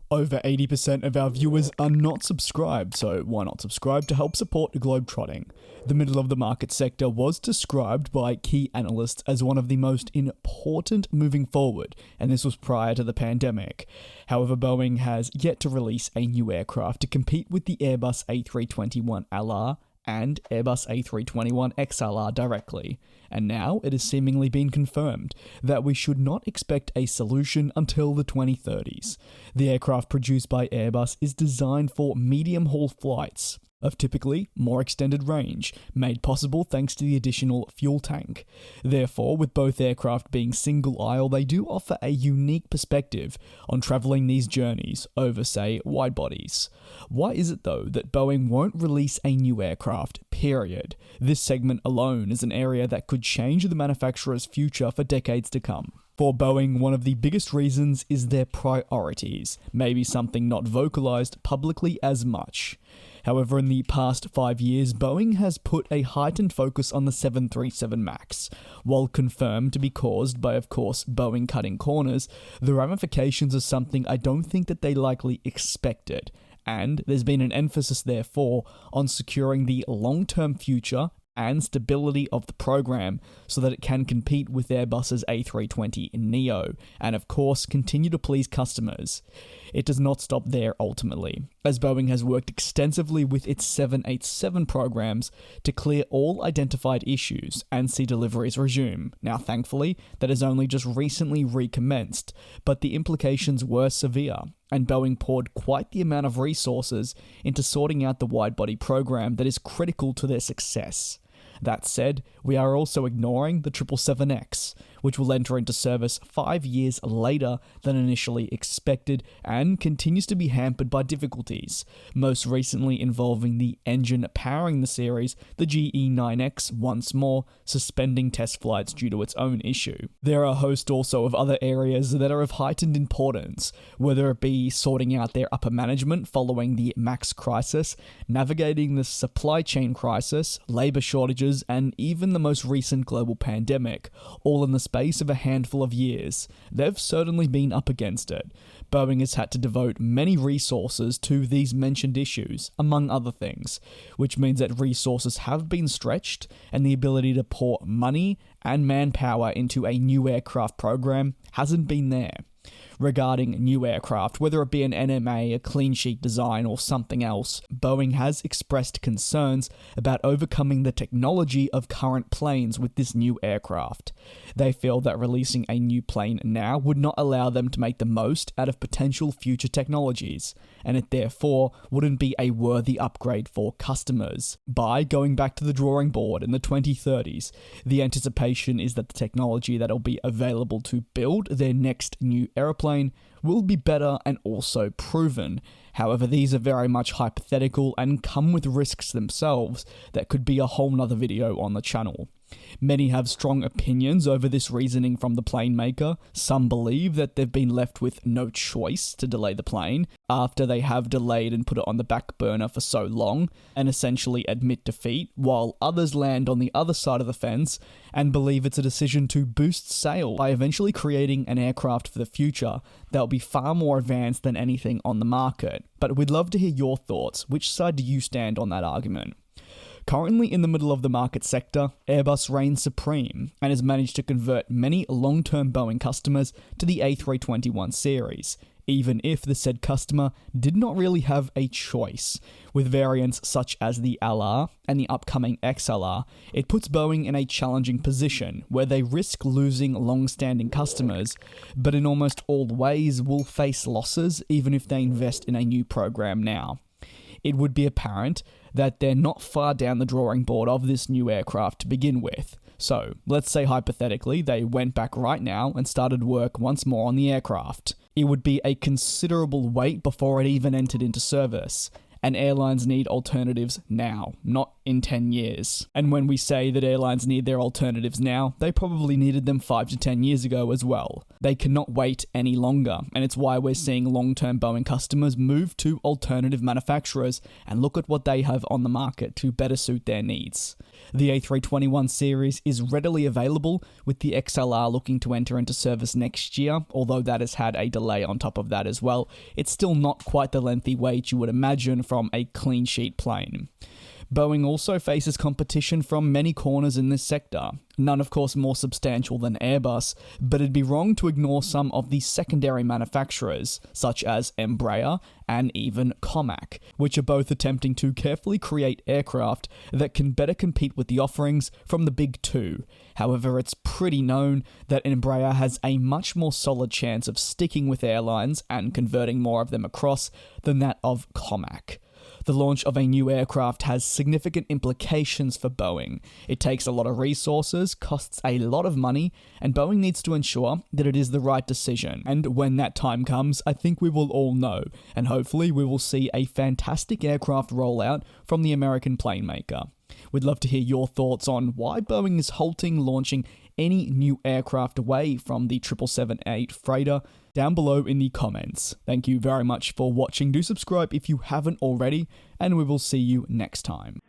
Over 80% of our viewers are not subscribed, so why not subscribe to help support GlobeTrotting? The middle of the market sector was described by key analysts as one of the most important moving forward, and this was prior to the pandemic. However, Boeing has yet to release a new aircraft to compete with the Airbus A321LR and Airbus A321XLR directly, and now it has seemingly been confirmed that we should not expect a solution until the 2030s. The aircraft produced by Airbus is designed for medium-haul flights of typically more extended range, made possible thanks to the additional fuel tank. Therefore, with both aircraft being single-aisle, they do offer a unique perspective on travelling these journeys over, say, wide-bodies. Why is it, though, that Boeing won't release a new aircraft, period? This segment alone is an area that could change the manufacturer's future for decades to come. For Boeing, one of the biggest reasons is their priorities, maybe something not vocalized publicly as much. However, in the past 5 years, Boeing has put a heightened focus on the 737 MAX. While confirmed to be caused by, of course, Boeing cutting corners, the ramifications are something I don't think that they likely expected. And there's been an emphasis, therefore, on securing the long-term future and stability of the program so that it can compete with Airbus's A320neo and of course continue to please customers. It does not stop there ultimately, as Boeing has worked extensively with its 787 programs to clear all identified issues and see deliveries resume. Now thankfully, that has only just recently recommenced, but the implications were severe, and Boeing poured quite the amount of resources into sorting out the wide-body program that is critical to their success. That said, we are also ignoring the 777X, which will enter into service 5 years later than initially expected and continues to be hampered by difficulties, most recently involving the engine powering the series, the GE9X, once more suspending test flights due to its own issue. There are a host also of other areas that are of heightened importance, whether it be sorting out their upper management following the MAX crisis, navigating the supply chain crisis, labor shortages, and even the most recent global pandemic, all in the space of a handful of years. They've certainly been up against it. Boeing has had to devote many resources to these mentioned issues, among other things, which means that resources have been stretched, and the ability to pour money and manpower into a new aircraft program hasn't been there. Regarding new aircraft, whether it be an NMA, a clean sheet design, or something else, Boeing has expressed concerns about overcoming the technology of current planes with this new aircraft. They feel that releasing a new plane now would not allow them to make the most out of potential future technologies, and it therefore wouldn't be a worthy upgrade for customers. By going back to the drawing board in the 2030s, the anticipation is that the technology that will be available to build their next new aeroplane will be better and also proven. However, these are very much hypothetical and come with risks themselves that could be a whole nother video on the channel. Many have strong opinions over this reasoning from the plane maker. Some believe that they've been left with no choice to delay the plane after they have delayed and put it on the back burner for so long and essentially admit defeat, while others land on the other side of the fence and believe it's a decision to boost sale by eventually creating an aircraft for the future that will be far more advanced than anything on the market. But we'd love to hear your thoughts. Which side do you stand on that argument? Currently in the middle of the market sector, Airbus reigns supreme and has managed to convert many long-term Boeing customers to the A321 series, even if the said customer did not really have a choice. With variants such as the LR and the upcoming XLR, it puts Boeing in a challenging position where they risk losing long-standing customers, but in almost all ways will face losses even if they invest in a new program now. It would be apparent that they're not far down the drawing board of this new aircraft to begin with. So, let's say hypothetically they went back right now and started work once more on the aircraft. It would be a considerable wait before it even entered into service, and airlines need alternatives now, not in 10 years. And when we say that airlines need their alternatives now, they probably needed them 5 to 10 years ago as well. They cannot wait any longer, and it's why we're seeing long-term Boeing customers move to alternative manufacturers and look at what they have on the market to better suit their needs. The A321 series is readily available, with the XLR looking to enter into service next year, although that has had a delay on top of that as well. It's still not quite the lengthy wait you would imagine from a clean sheet plane. Boeing also faces competition from many corners in this sector, none of course more substantial than Airbus, but it'd be wrong to ignore some of the secondary manufacturers, such as Embraer and even Comac, which are both attempting to carefully create aircraft that can better compete with the offerings from the big two. However, it's pretty known that Embraer has a much more solid chance of sticking with airlines and converting more of them across than that of Comac. The launch of a new aircraft has significant implications for Boeing. It takes a lot of resources, costs a lot of money, and Boeing needs to ensure that it is the right decision. And when that time comes, I think we will all know, and hopefully we will see a fantastic aircraft rollout from the American plane maker. We'd love to hear your thoughts on why Boeing is halting launching any new aircraft away from the 777-8 freighter down below in the comments. Thank you very much for watching. Do subscribe if you haven't already, and we will see you next time.